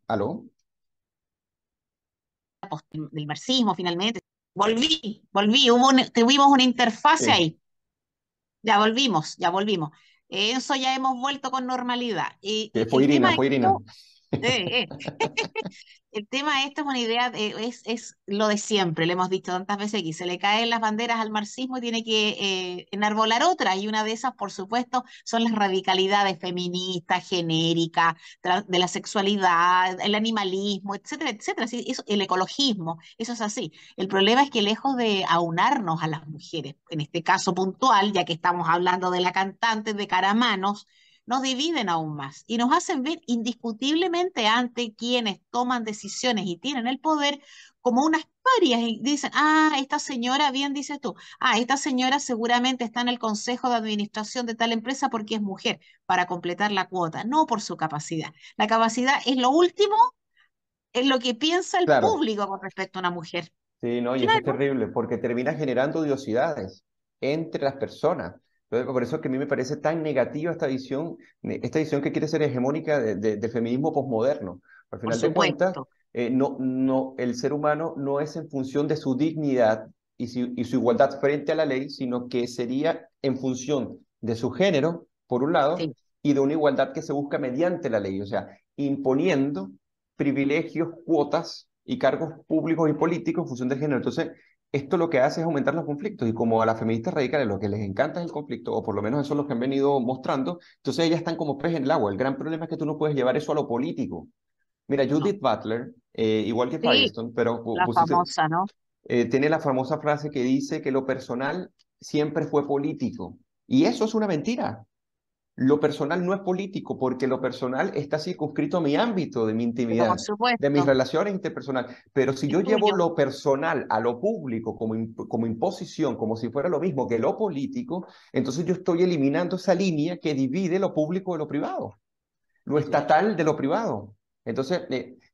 ¿aló? del marxismo finalmente. Volví, tuvimos una interfase Sí, ahí. Ya volvimos, ya volvimos. Eso ya hemos vuelto con normalidad. que fue El Irina, tema es fue Irina. el tema esto es una idea, es lo de siempre, le hemos dicho tantas veces aquí, se le caen las banderas al marxismo y tiene que enarbolar otras, y una de esas, por supuesto, son las radicalidades feministas, genéricas, de la sexualidad, el animalismo, etcétera, etcétera, sí, el ecologismo, eso es así. El problema es que lejos de aunarnos a las mujeres, en este caso puntual, ya que estamos hablando de la cantante de Caramanos, nos dividen aún más y nos hacen ver indiscutiblemente ante quienes toman decisiones y tienen el poder como unas parias y dicen, esta señora, bien dices tú, esta señora seguramente está en el consejo de administración de tal empresa porque es mujer, para completar la cuota, no por su capacidad. La capacidad es lo último, es lo que piensa el Claro, público con respecto a una mujer. sí, no, y eso es Claro, terrible, porque termina generando odiosidades entre las personas. Entonces, por eso es que a mí me parece tan negativa esta visión que quiere ser hegemónica del feminismo posmoderno. Al por final de cuentas, supuesto. el ser humano no es en función de su dignidad y su igualdad frente a la ley, sino que sería en función de su género, por un lado, Sí. y de una igualdad que se busca mediante la ley, o sea, imponiendo privilegios, cuotas y cargos públicos y políticos en función del género. Entonces, esto lo que hace es aumentar los conflictos y como a las feministas radicales lo que les encanta es el conflicto, o por lo menos eso es lo que han venido mostrando, entonces ellas están como pez en el agua. El gran problema es que tú no puedes llevar eso a lo político. Mira, No. Judith Butler, igual que Sí, Firestone, pero la famosa, ¿no? tiene la famosa frase que dice que lo personal siempre fue político. Y eso es una mentira. Lo personal no es político porque lo personal está circunscrito a mi ámbito, de mi Pero por intimidad, de mis supuesto, relaciones interpersonales. Pero si es yo llevo tuyo. lo personal a lo público como imposición, como si fuera lo mismo que lo político, entonces yo estoy eliminando esa línea que divide lo público de lo privado, lo estatal de lo privado. Entonces,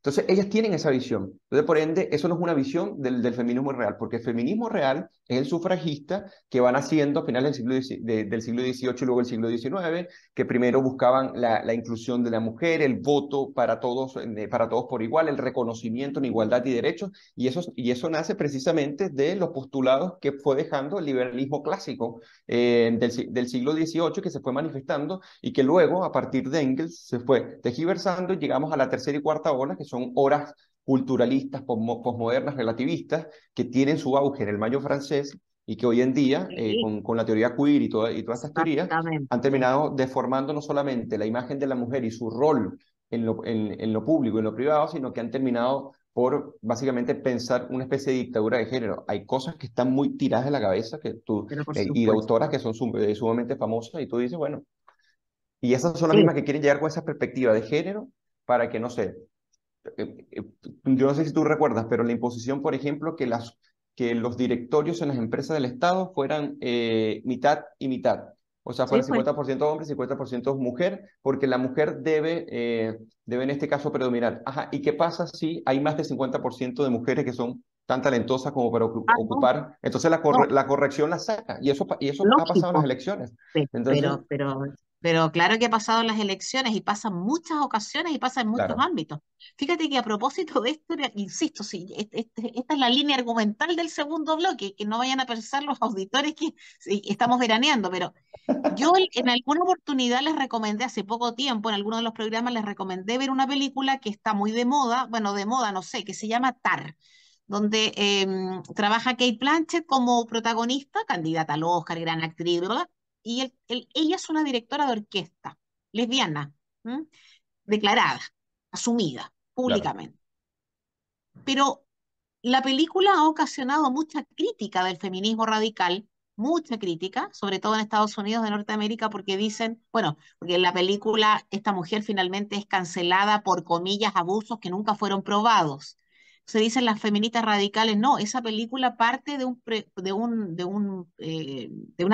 Entonces, ellas tienen esa visión. Entonces, por ende, eso no es una visión del feminismo real, porque el feminismo real es el sufragista que van haciendo a finales del siglo XVIII y luego el siglo XIX, que primero buscaban la inclusión de la mujer, el voto para todos por igual, el reconocimiento en igualdad y derechos, y eso nace precisamente de los postulados que fue dejando el liberalismo clásico del siglo XVIII, que se fue manifestando y que luego, a partir de Engels, se fue tergiversando y llegamos a la tercera y cuarta ola, que son olas culturalistas, posmodernas, relativistas, que tienen su auge en el Mayo francés y que hoy en día, Sí, con la teoría queer y todas estas teorías, han exactamente. terminado deformando no solamente la imagen de la mujer y su rol en lo público y en lo privado, sino que han terminado por básicamente pensar una especie de dictadura de género. Hay cosas que están muy tiradas de la cabeza Pero por y de supuesto. autoras que son sumamente famosas y tú dices, bueno, y esas son las Sí, mismas que quieren llegar con esa perspectiva de género para que, no sé, yo no sé si tú recuerdas, pero la imposición, por ejemplo, que los directorios en las empresas del Estado fueran mitad y mitad. O sea, sí, fueran pues. 50% hombre, 50% mujer, porque la mujer debe en este caso predominar. Ajá, ¿y qué pasa si hay más de 50% de mujeres que son tan talentosas como para Ah, no, ocupar? Entonces no, la corrección la saca, y eso ha pasado en las lógico. elecciones. Sí, Entonces, pero claro que ha pasado en las elecciones y pasa en muchas ocasiones y pasa en muchos claro. ámbitos. Fíjate que a propósito de esto, insisto, sí, esta es la línea argumental del segundo bloque, que no vayan a pensar los auditores que sí, estamos veraneando, pero yo en alguna oportunidad les recomendé, hace poco tiempo, en alguno de los programas les recomendé ver una película que está muy de moda, bueno, de moda no sé, que se llama Tar, donde trabaja Kate Blanchett como protagonista, candidata al Oscar, gran actriz, ¿verdad? Y ella es una directora de orquesta, lesbiana, ¿m? Declarada, asumida Claro, públicamente. Pero la película ha ocasionado mucha crítica del feminismo radical, mucha crítica, sobre todo en Estados Unidos de Norteamérica, porque dicen, bueno, porque en la película esta mujer finalmente es cancelada por comillas abusos que nunca fueron probados. Se dicen las feministas radicales, no, esa película parte de una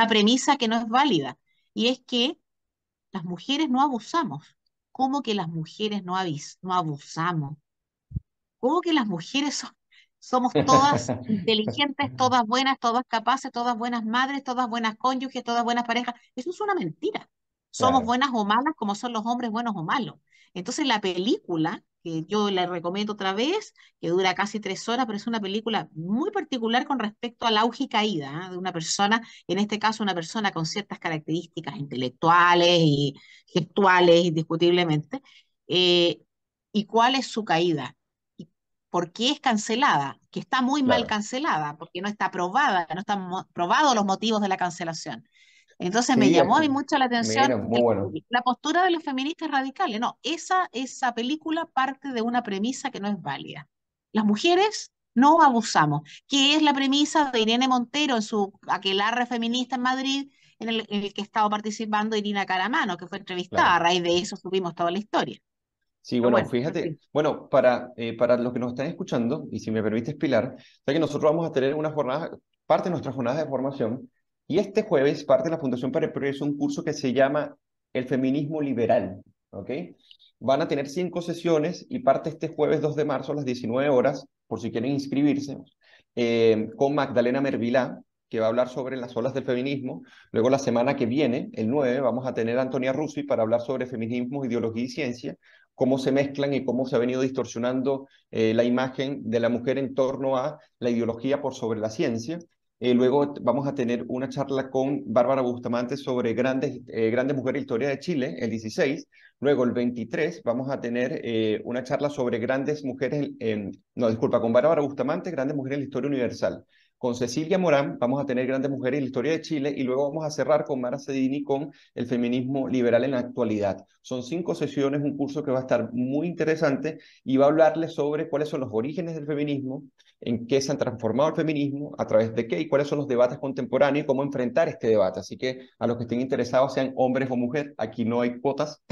premisa que no es válida, y es que las mujeres no abusamos. ¿Cómo que las mujeres no abusamos? ¿Cómo que las mujeres somos todas inteligentes, todas buenas, todas capaces, todas buenas madres, todas buenas cónyuges, todas buenas parejas? Eso es una mentira. Somos claro. buenas o malas como son los hombres buenos o malos. Entonces la película, que yo la recomiendo otra vez, que dura casi 3 horas, pero es una película muy particular con respecto al auge y caída, ¿ah? De una persona, en este caso una persona con ciertas características intelectuales y gestuales, indiscutiblemente, eh, y cuál es su caída por qué es cancelada, que está muy mal Claro. cancelada, porque no está probada, no están probados los motivos de la cancelación. Entonces me Sí, llamó a mí mucho la mira, atención muy bueno. la postura de los feministas radicales. No, esa película parte de una premisa que no es válida. Las mujeres no abusamos, que es la premisa de Irene Montero en su aquelarre feminista en Madrid, en el que estaba participando Irina Caramano, que fue entrevistada. A Claro. raíz de eso supimos toda la historia. Sí, Pero bueno, bueno, en fíjate, fin. bueno, para los que nos están escuchando, y si me permites, Pilar, sé que nosotros vamos a tener una jornada, parte de nuestras jornadas de formación, y este jueves parte de la Fundación para el Progreso un curso que se llama El Feminismo Liberal, ¿ok? Van a tener 5 sesiones y parte este jueves 2 de marzo a las 19 horas, por si quieren inscribirse, con Magdalena Mervilá, que va a hablar sobre las olas del feminismo. Luego la semana que viene, el 9, vamos a tener a Antonia Russi para hablar sobre feminismo, ideología y ciencia, cómo se mezclan y cómo se ha venido distorsionando la imagen de la mujer en torno a la ideología por sobre la ciencia. Luego vamos a tener una charla con Bárbara Bustamante sobre grandes mujeres de la historia de Chile, el 16. Luego el 23 vamos a tener una charla sobre grandes mujeres, no, disculpa, con Bárbara Bustamante, grandes mujeres en la historia universal. Con Cecilia Morán vamos a tener grandes mujeres en la historia de Chile y luego vamos a cerrar con Mara Sedini con el feminismo liberal en la actualidad. Son 5 sesiones, un curso que va a estar muy interesante y va a hablarles sobre cuáles son los orígenes del feminismo, en qué se han transformado el feminismo, a través de qué y cuáles son los debates contemporáneos y cómo enfrentar este debate. Así que a los que estén interesados, sean hombres o mujeres, aquí no hay cuotas,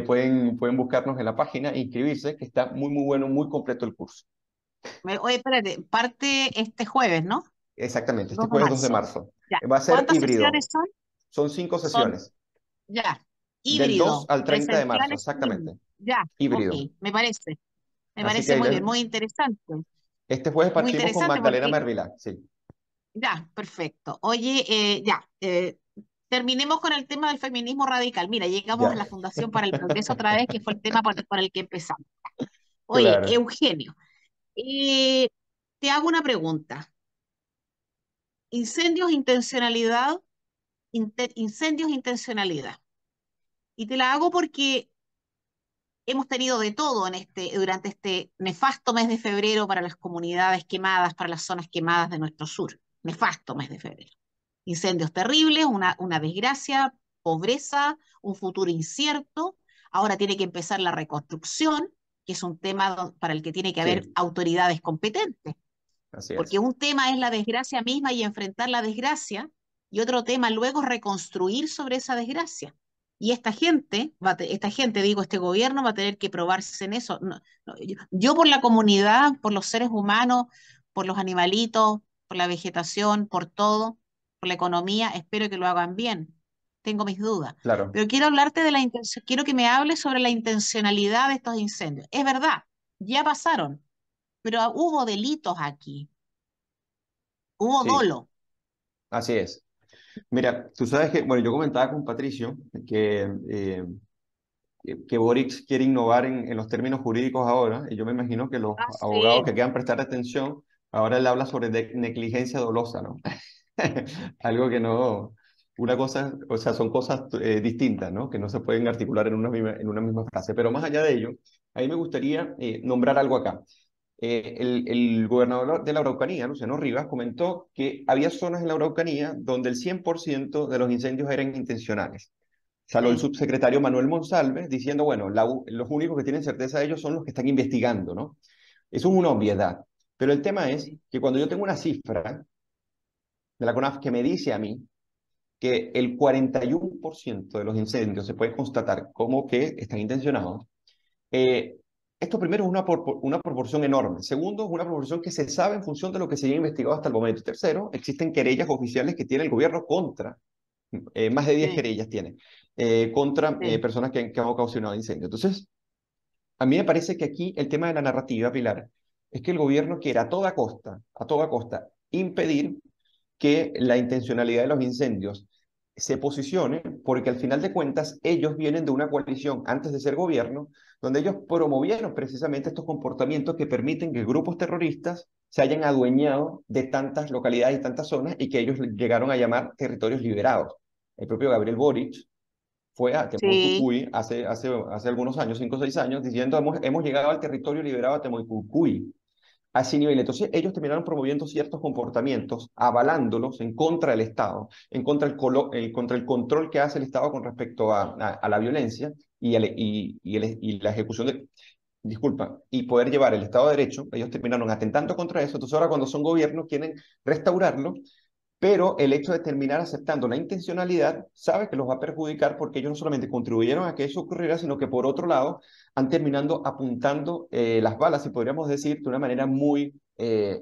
pueden buscarnos en la página e inscribirse, que está muy, muy bueno, muy completo el curso. Oye, espérate, parte este jueves, ¿no? Exactamente, este 2 de jueves 2 de marzo. marzo. Ya. Va a ser ¿Cuántas sesiones híbrido. son? Son 5 Son, sesiones, ya, del 2 híbrido, al 30 de marzo, presenciales, híbrido. exactamente. Ya, ok, Híbrido. me parece. Me Así que parece muy bien, Ailén, muy interesante. este jueves Muy partimos con interesante Magdalena porque, Mervilá, sí. ya, perfecto. Oye, terminemos con el tema del feminismo radical. Mira, llegamos a Ya, la Fundación para el Progreso otra vez, que fue el tema por el que empezamos. Oye, claro, Eugenio, eh, te hago una pregunta. Incendios, intencionalidad, incendios, intencionalidad. Y te la hago porque hemos tenido de todo durante este nefasto mes de febrero para las comunidades quemadas, para las zonas quemadas de nuestro sur. Nefasto mes de febrero. Incendios terribles, una desgracia, pobreza, un futuro incierto. Ahora tiene que empezar la reconstrucción, que es un tema para el que tiene que haber sí, autoridades competentes, así porque es. un tema es la desgracia misma y enfrentar la desgracia, y otro tema luego es reconstruir sobre esa desgracia. Y esta gente, digo, este gobierno va a tener que probarse en eso. Yo por la comunidad, por los seres humanos, por los animalitos, por la vegetación, por todo, por la economía, espero que lo hagan bien. Tengo mis dudas. Claro, Pero quiero hablarte de la intención, quiero que me hables sobre la intencionalidad de estos incendios. Es verdad, ya pasaron, pero hubo delitos aquí, hubo sí, dolo. así es. Mira, tú sabes que, bueno, yo comentaba con Patricio que Boric quiere innovar en los términos jurídicos ahora, y yo me imagino que los Ah, abogados que sí, quieran prestar atención, ahora él habla sobre negligencia dolosa, ¿no? Algo que no, una cosa, o sea, son cosas distintas, ¿no? Que no se pueden articular en una misma frase. Pero más allá de ello, a mí me gustaría nombrar algo acá. El gobernador de la Araucanía, Luciano Rivas, comentó que había zonas en la Araucanía donde el 100% de los incendios eran intencionales. Salió el sí, subsecretario Manuel Monsalve diciendo, bueno, los únicos que tienen certeza de ello son los que están investigando, ¿no? Eso es una obviedad. Pero el tema es sí, que cuando yo tengo una cifra de la CONAF que me dice a mí que el 41% de los incendios se puede constatar como que están intencionados, eh, esto primero es una proporción enorme. Segundo, es una proporción que se sabe en función de lo que se ha investigado hasta el momento. Y tercero, existen querellas oficiales que tiene el gobierno contra más de 10 sí, querellas tiene, contra sí, personas que han ocasionado incendios. Entonces, a mí me parece que aquí el tema de la narrativa, Pilar, es que el gobierno quiere a toda costa, impedir que la intencionalidad de los incendios se posicione, porque al final de cuentas ellos vienen de una coalición antes de ser gobierno, donde ellos promovieron precisamente estos comportamientos que permiten que grupos terroristas se hayan adueñado de tantas localidades y tantas zonas y que ellos llegaron a llamar territorios liberados. El propio Gabriel Boric fue a sí, Temucucuy hace algunos años, 5 o 6 años, diciendo hemos llegado al territorio liberado de Temucucuy a ese nivel. Entonces, ellos terminaron promoviendo ciertos comportamientos, avalándolos en contra del Estado, en contra contra el control que hace el Estado con respecto a la violencia y la ejecución de, disculpa, y poder llevar el Estado de Derecho. Ellos terminaron atentando contra eso. Entonces, ahora cuando son gobiernos quieren restaurarlo, pero el hecho de terminar aceptando la intencionalidad sabe que los va a perjudicar porque ellos no solamente contribuyeron a que eso ocurriera, sino que por otro lado han terminado apuntando las balas, y podríamos decir de una manera muy, no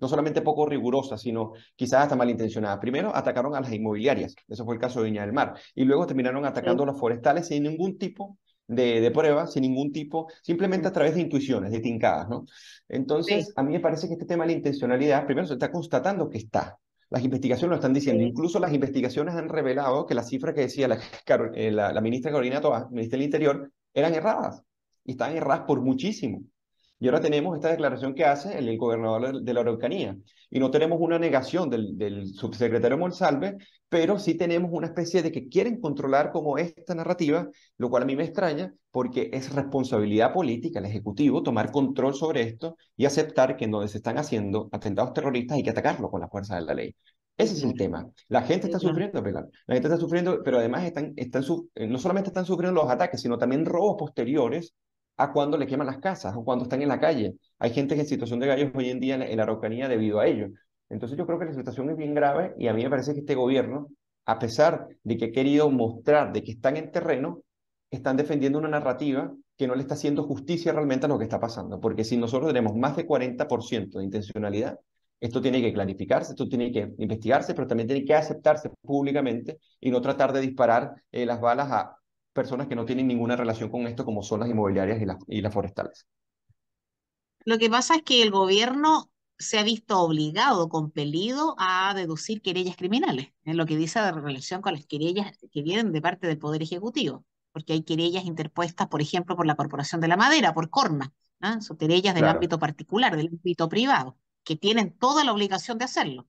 solamente poco rigurosa, sino quizás hasta malintencionada. Primero atacaron a las inmobiliarias, eso fue el caso de Viña del Mar, y luego terminaron atacando sí, a los forestales sin ningún tipo de prueba, sin ningún tipo, simplemente a sí, través de intuiciones, de tincadas, ¿no? Entonces, sí, a mí me parece que este tema de la intencionalidad, primero se está constatando que está. Las investigaciones lo están diciendo. sí, Incluso las investigaciones han revelado que las cifras que decía la ministra Carolina Toa, ministra del Interior, eran erradas. Y estaban erradas por muchísimo. Y ahora tenemos esta declaración que hace el gobernador de la Araucanía. Y no tenemos una negación del subsecretario Monsalve, pero sí tenemos una especie de que quieren controlar como esta narrativa, lo cual a mí me extraña, porque es responsabilidad política del Ejecutivo tomar control sobre esto y aceptar que en donde se están haciendo atentados terroristas hay que atacarlo con la fuerza de la ley. sí, Ese es el claro, tema. La gente sí, está claro. sufriendo, Pilar. La gente está sufriendo, pero además no solamente están sufriendo los ataques, sino también robos posteriores a cuando le queman las casas o cuando están en la calle. Hay gente en situación de gallos hoy en día en la Araucanía debido a ello. Entonces yo creo que la situación es bien grave y a mí me parece que este gobierno, a pesar de que ha querido mostrar de que están en terreno, están defendiendo una narrativa que no le está haciendo justicia realmente a lo que está pasando. Porque si nosotros tenemos más de 40% de intencionalidad, esto tiene que clarificarse, esto tiene que investigarse, pero también tiene que aceptarse públicamente y no tratar de disparar las balas personas que no tienen ninguna relación con esto, como son las inmobiliarias y las forestales. Lo que pasa es que el gobierno se ha visto obligado, compelido a deducir querellas criminales, en lo que dice de relación con las querellas que vienen de parte del Poder Ejecutivo, porque hay querellas interpuestas, por ejemplo, por la Corporación de la Madera, por Corma, ¿no? Son querellas del Claro, ámbito particular, del ámbito privado, que tienen toda la obligación de hacerlo.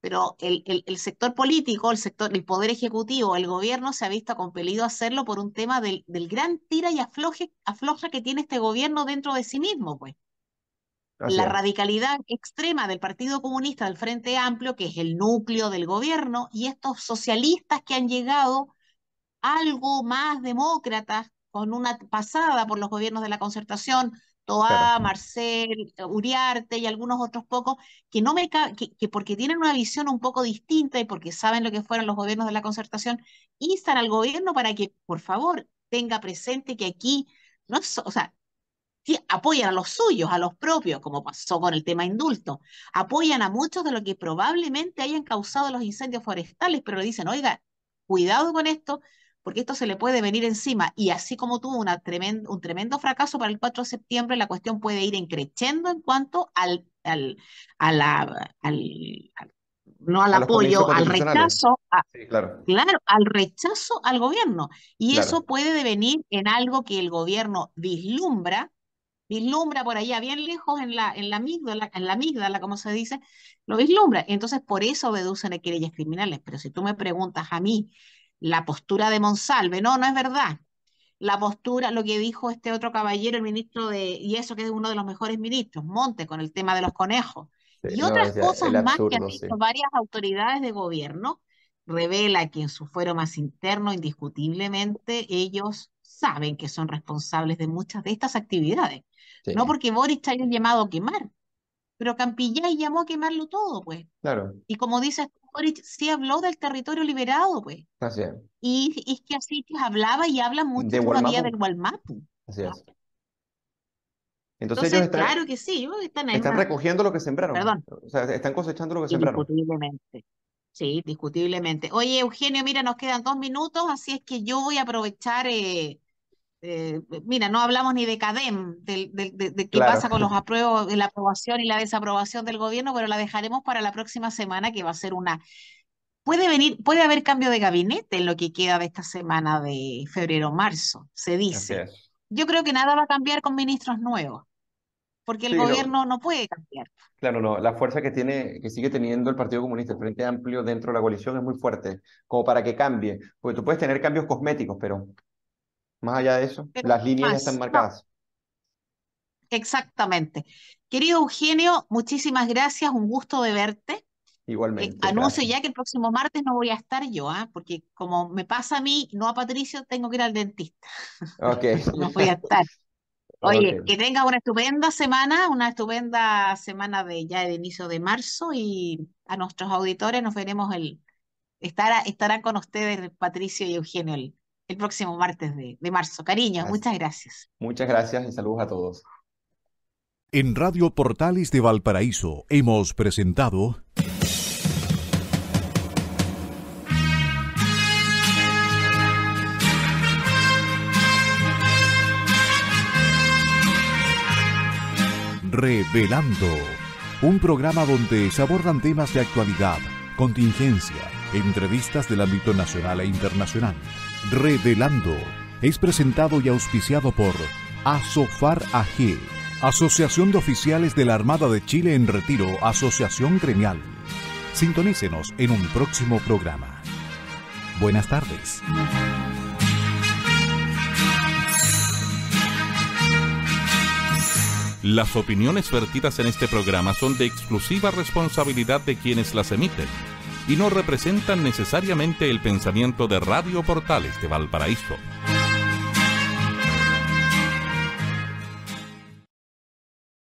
Pero el sector político, el Poder Ejecutivo, el gobierno se ha visto compelido a hacerlo por un tema del gran tira y afloja que tiene este gobierno dentro de sí mismo, pues. así La es. radicalidad extrema del Partido Comunista, del Frente Amplio, que es el núcleo del gobierno, y estos socialistas que han llegado algo más demócratas, con una pasada por los gobiernos de la Concertación, Claro, Toá, Marcel, Uriarte y algunos otros pocos, que, no me que porque tienen una visión un poco distinta y porque saben lo que fueron los gobiernos de la Concertación, instan al gobierno para que, por favor, tenga presente que aquí, no es, o sea, sí, apoyan a los suyos, a los propios, como pasó con el tema indulto, apoyan a muchos de los que probablemente hayan causado los incendios forestales, pero le dicen, oiga, cuidado con esto, porque esto se le puede venir encima. Y así como tuvo un tremendo fracaso para el 4 de septiembre, la cuestión puede ir creciendo en cuanto a no al a los comicios apoyo, al constitucionales. rechazo, Sí, claro, claro, al rechazo al gobierno. Y claro. eso puede devenir en algo que el gobierno vislumbra por allá, bien lejos en la amígdala, como se dice, lo vislumbra. Entonces, por eso deducen a querellas criminales. Pero si tú me preguntas a mí, la postura de Monsalve, no, no es verdad. La postura, lo que dijo este otro caballero, el ministro y eso que es uno de los mejores ministros, Monte, con el tema de los conejos, Sí, y no, otras decía cosas el más que han absurdo, sí. dicho varias autoridades de gobierno, revela que en su fuero más interno, indiscutiblemente, ellos saben que son responsables de muchas de estas actividades. Sí, No porque Boric haya llamado a quemar, pero Campillay llamó a quemarlo todo, pues. claro, Y como dice Boric, sí habló del territorio liberado, pues. así es. Y es que así que hablaba y habla mucho De todavía Gualmapu, del Gualmapu. así ¿No? es. Entonces ellos Entonces, claro que sí, están en están una, recogiendo lo que sembraron, perdón, o sea, están cosechando lo que sembraron. indiscutiblemente. Sí, discutiblemente. Oye, Eugenio, mira, nos quedan 2 minutos, así es que yo voy a aprovechar, mira, no hablamos ni de CADEM, de qué Claro, pasa con los apruebos, la aprobación y la desaprobación del gobierno, pero la dejaremos para la próxima semana, que va a ser puede haber cambio de gabinete en lo que queda de esta semana de febrero-marzo, se así dice. es. Yo creo que nada va a cambiar con ministros nuevos, porque el Sí, no, gobierno no puede cambiar. claro, no, la fuerza que sigue teniendo el Partido Comunista, el Frente Amplio dentro de la coalición es muy fuerte, como para que cambie, porque tú puedes tener cambios cosméticos, pero más allá de eso, Pero las líneas ya están más, no, marcadas. exactamente. Querido Eugenio, muchísimas gracias, un gusto de verte. Igualmente, Anuncio gracias. ya que el próximo martes no voy a estar yo, ¿ah? Porque como me pasa a mí, no a Patricio, tengo que ir al dentista. Ok, No voy a estar. Oye, ok, que tenga una estupenda semana de ya de inicio de marzo y a nuestros auditores nos veremos estarán con ustedes Patricio y Eugenio el próximo martes de marzo. Cariño, Así- muchas gracias. muchas gracias y saludos a todos. En Radio Portales de Valparaíso hemos presentado Revelando, un programa donde se abordan temas de actualidad, contingencia, entrevistas del ámbito nacional e internacional. Revelando es presentado y auspiciado por Asofar AG, Asociación de Oficiales de la Armada de Chile en Retiro, Asociación Gremial. Sintonícenos en un próximo programa. Buenas tardes. Las opiniones vertidas en este programa son de exclusiva responsabilidad de quienes las emiten y no representan necesariamente el pensamiento de Radio Portales de Valparaíso,